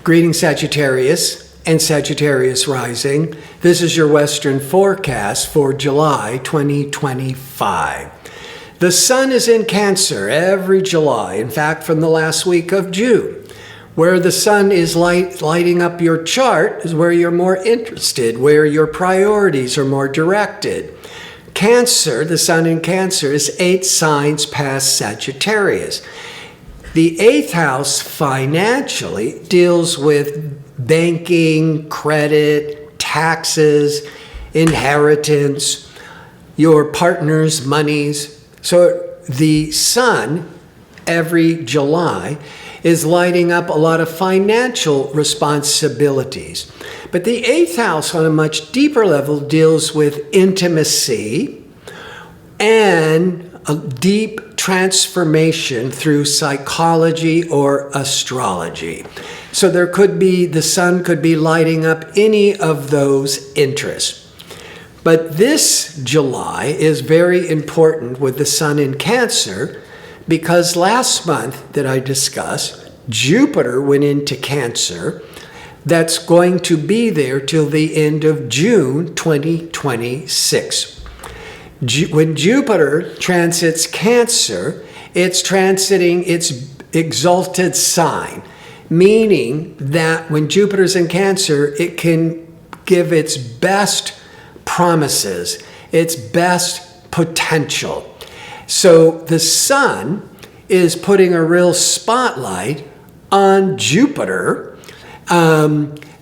Greetings, Sagittarius and Sagittarius rising. This is your Western forecast for July 2025. The sun is in Cancer every July, in fact, from the last week of June. Where the sun is lighting up your chart is where you're more interested, where your priorities are more directed. Cancer, the sun in Cancer, is 8 signs past Sagittarius. The 8th house financially deals with banking, credit, taxes, inheritance, your partner's monies. So the sun every July is lighting up a lot of financial responsibilities. But the 8th house on a much deeper level deals with intimacy and a deep transformation through psychology or astrology. So the sun could be lighting up any of those interests. But this July is very important with the sun in Cancer because last month that I discussed, Jupiter went into Cancer. That's going to be there till the end of June 2026. When Jupiter transits Cancer, it's transiting its exalted sign, meaning that when Jupiter's in Cancer, it can give its best promises, its best potential. So the sun is putting a real spotlight on Jupiter.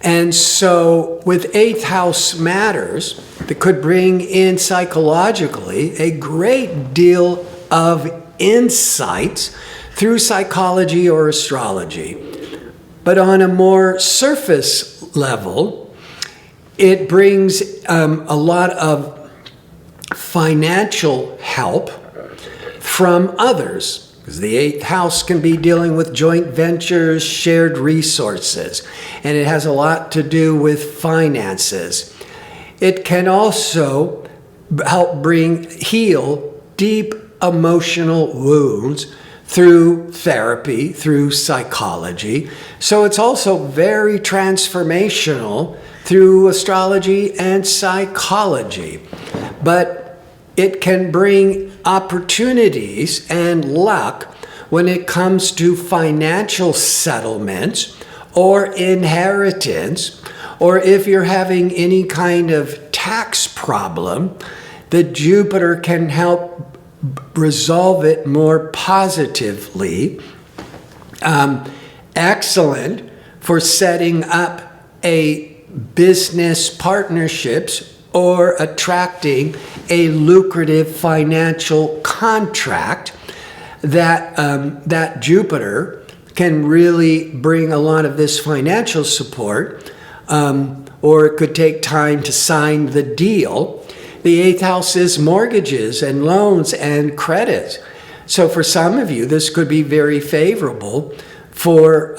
And so with 8th house matters that could bring in psychologically a great deal of insights through psychology or astrology. But on a more surface level, it brings a lot of financial help from others. Because the 8th house can be dealing with joint ventures, shared resources, and it has a lot to do with finances. It can also help heal deep emotional wounds through therapy, through psychology. So it's also very transformational through astrology and psychology. But it can bring opportunities and luck when it comes to financial settlements or inheritance, or if you're having any kind of tax problem, that Jupiter can help resolve it more positively. Excellent for setting up a business partnerships or attracting a lucrative financial contract that Jupiter can really bring a lot of this financial support, or it could take time to sign the deal. The 8th house is mortgages and loans and credits. So for some of you, this could be very favorable for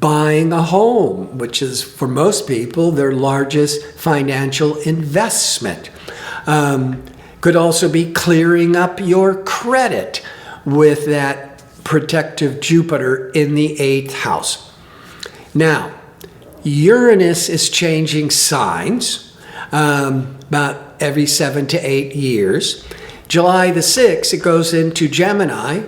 buying a home, which is for most people their largest financial investment. Could also be clearing up your credit with that protective Jupiter in the 8th house. Now, Uranus is changing signs about every 7 to 8 years. July the 6th, it goes into Gemini,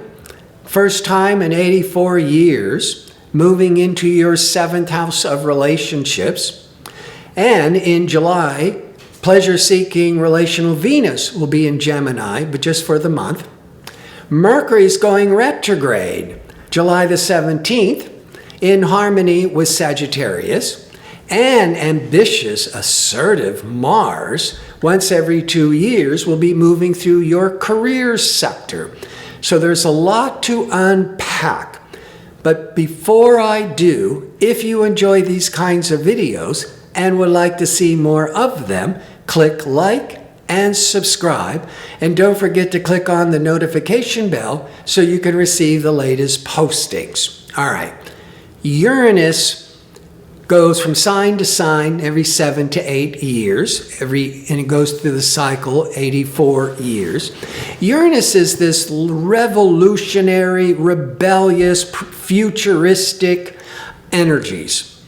first time in 84 years, moving into your 7th house of relationships. And in July, pleasure-seeking relational Venus will be in Gemini, but just for the month. Mercury is going retrograde, July the 17th, in harmony with Sagittarius. And ambitious, assertive Mars, once every 2 years, will be moving through your career sector. So there's a lot to unpack. But before I do, if you enjoy these kinds of videos and would like to see more of them, click like and subscribe. And don't forget to click on the notification bell so you can receive the latest postings. All right. Uranus goes from sign to sign every 7 to 8 years, and it goes through the cycle 84 years. Uranus is this revolutionary, rebellious, futuristic, energies.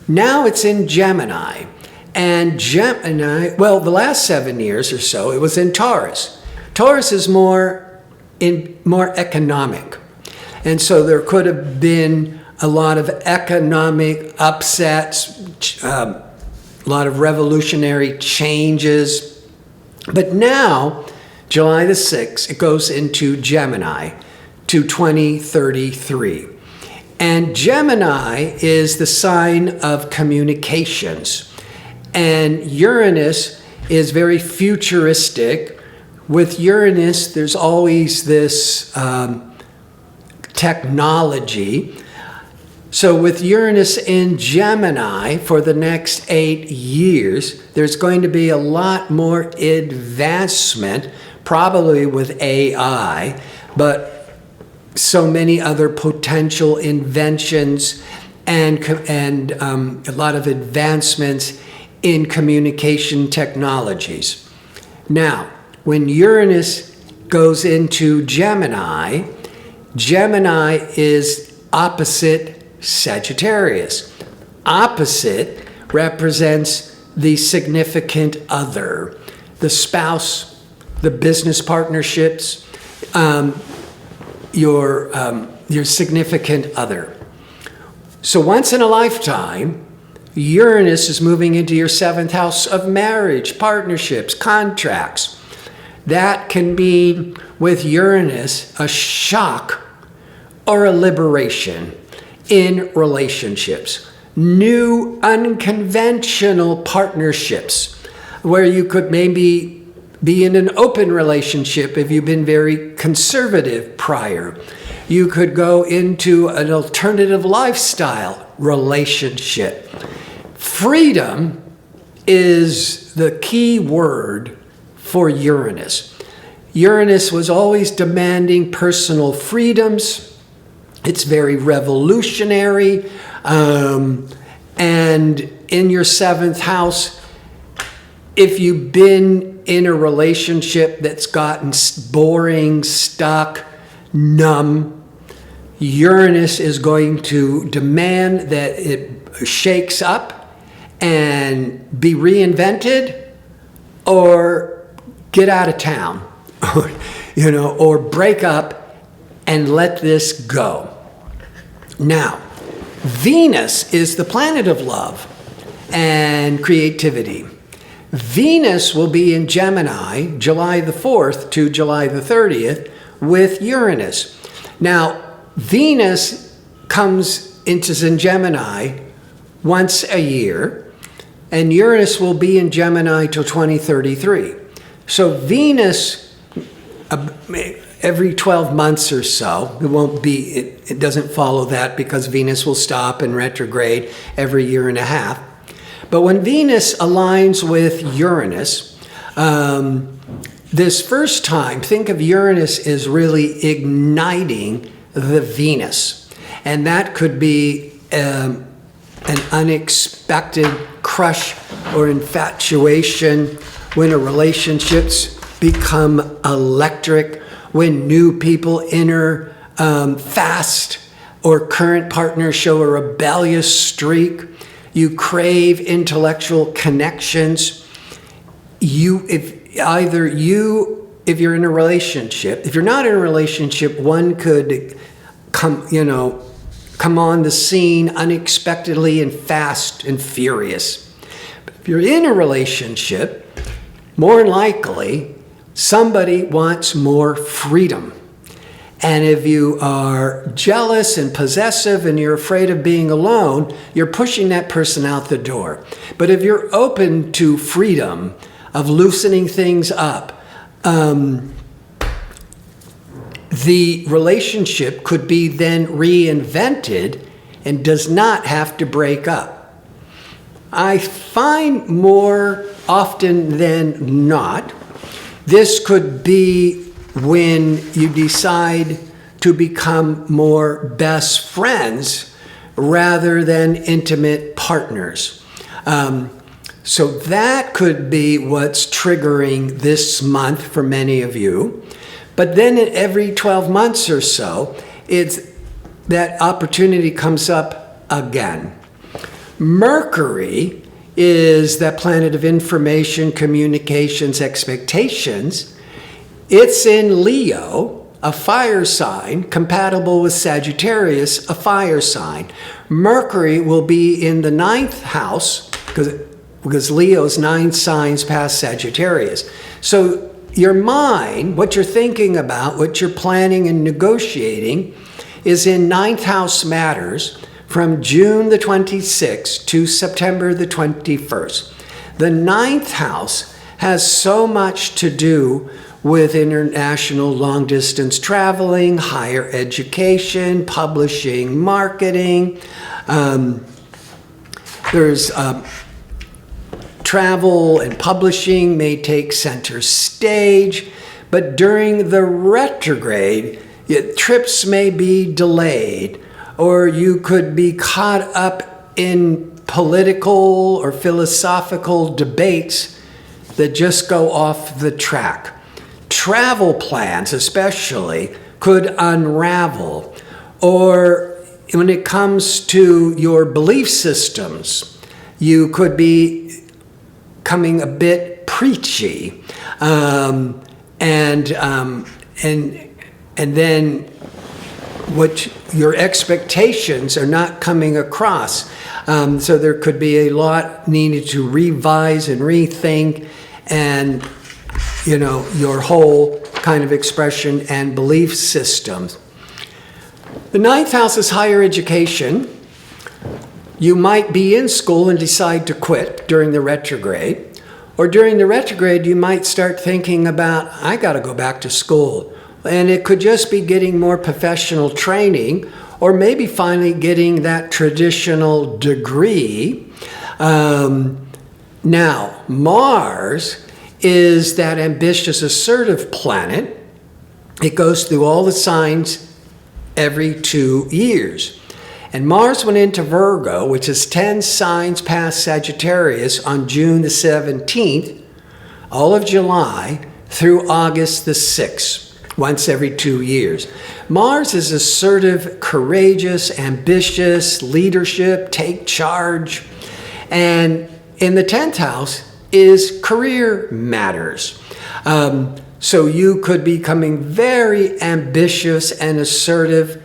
Now it's in Gemini. And Gemini, well, the last 7 years or so, it was in Taurus. Taurus is more economic. And so there could have been a lot of economic upsets, a lot of revolutionary changes. But now, July the 6th, it goes into Gemini to 2033. And Gemini is the sign of communications. And Uranus is very futuristic. With Uranus, there's always this technology. So with Uranus in Gemini for the next 8 years, there's going to be a lot more advancement, probably with AI, but so many other potential inventions and a lot of advancements in communication technologies. Now, when Uranus goes into Gemini, Gemini is opposite Sagittarius. Opposite represents the significant other, the spouse, the business partnerships, your significant other. So once in a lifetime, Uranus is moving into your 7th house of marriage, partnerships, contracts. That can be, with Uranus, a shock or a liberation in relationships. New, unconventional partnerships where you could maybe be in an open relationship if you've been very conservative prior. You could go into an alternative lifestyle relationship. Freedom is the key word for Uranus. Uranus was always demanding personal freedoms. It's very revolutionary. And in your 7th house, if you've been in a relationship that's gotten boring, stuck, numb, Uranus is going to demand that it shakes up and be reinvented or get out of town, or break up and let this go. Now, Venus is the planet of love and creativity. Venus will be in Gemini July the 4th to July the 30th with Uranus. Now, Venus comes into Gemini once a year, and Uranus will be in Gemini till 2033. So Venus, every 12 months or so, it doesn't follow that because Venus will stop and retrograde every year and a half. But when Venus aligns with Uranus, this first time, think of Uranus as really igniting the Venus. And that could be an unexpected crush or infatuation when a relationships become electric, when new people enter fast, or current partners show a rebellious streak. You crave intellectual connections. If you're in a relationship, if you're not in a relationship, one could come on the scene unexpectedly and fast and furious. But if you're in a relationship, more than likely, somebody wants more freedom. And if you are jealous and possessive and you're afraid of being alone, you're pushing that person out the door. But if you're open to freedom, of loosening things up, the relationship could be then reinvented and does not have to break up. I find more often than not, this could be when you decide to become more best friends rather than intimate partners. So that could be what's triggering this month for many of you. But then every 12 months or so, that opportunity comes up again. Mercury is that planet of information, communications, expectations. It's in Leo, a fire sign, compatible with Sagittarius, a fire sign. Mercury will be in the 9th house, because Leo's 9 signs past Sagittarius. So your mind, what you're thinking about, what you're planning and negotiating, is in 9th house matters from June the 26th to September the 21st. The 9th house has so much to do with international long-distance traveling, higher education, publishing, marketing. There's travel and publishing may take center stage, but during the retrograde, trips may be delayed, or you could be caught up in political or philosophical debates that just go off the track. Travel plans especially could unravel, or when it comes to your belief systems, you could be coming a bit preachy, and then what your expectations are not coming across. So there could be a lot needed to revise and rethink, and your whole kind of expression and belief systems. The 9th house is higher education. You might be in school and decide to quit during the retrograde, or during the retrograde you might start thinking about, I got to go back to school. And it could just be getting more professional training, or maybe finally getting that traditional degree. Now, Mars is that ambitious, assertive planet. It goes through all the signs every 2 years. And Mars went into Virgo, which is 10 signs past Sagittarius, on June the 17th, all of July, through August the 6th, once every 2 years. Mars is assertive, courageous, ambitious, leadership, take charge. And in the 10th house is career matters. So you could be becoming very ambitious and assertive.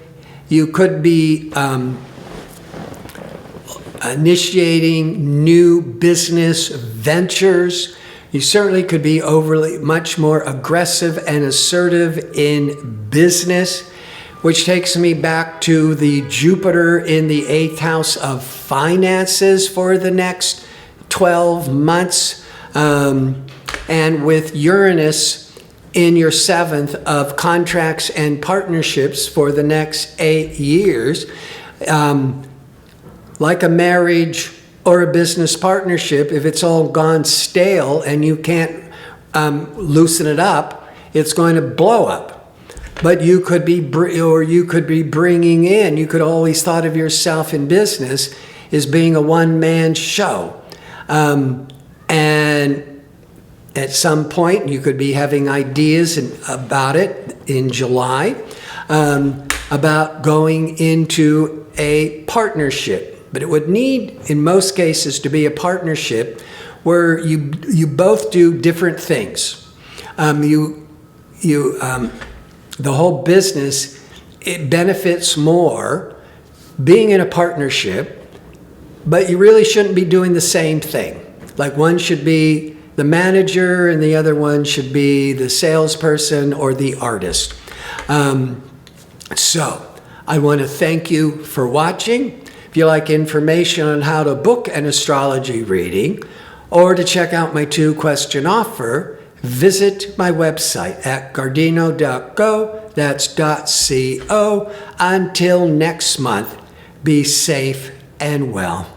You could be initiating new business ventures. You certainly could be much more aggressive and assertive in business, which takes me back to the Jupiter in the 8th house of finances for the next 12 months, and with Uranus in your 7th of contracts and partnerships for the next 8 years. Like a marriage or a business partnership, if it's all gone stale and you can't loosen it up, it's going to blow up. But you could be bringing in, you could always thought of yourself in business as being a one-man show. And at some point, you could be having ideas about it in July, about going into a partnership. But it would need, in most cases, to be a partnership where you both do different things. The whole business, it benefits more being in a partnership, but you really shouldn't be doing the same thing. Like one should be the manager and the other one should be the salesperson or the artist. So I want to thank you for watching. If you like information on how to book an astrology reading or to check out my 2-question offer, visit my website at gardino.co. That's .co. Until next month, be safe and well.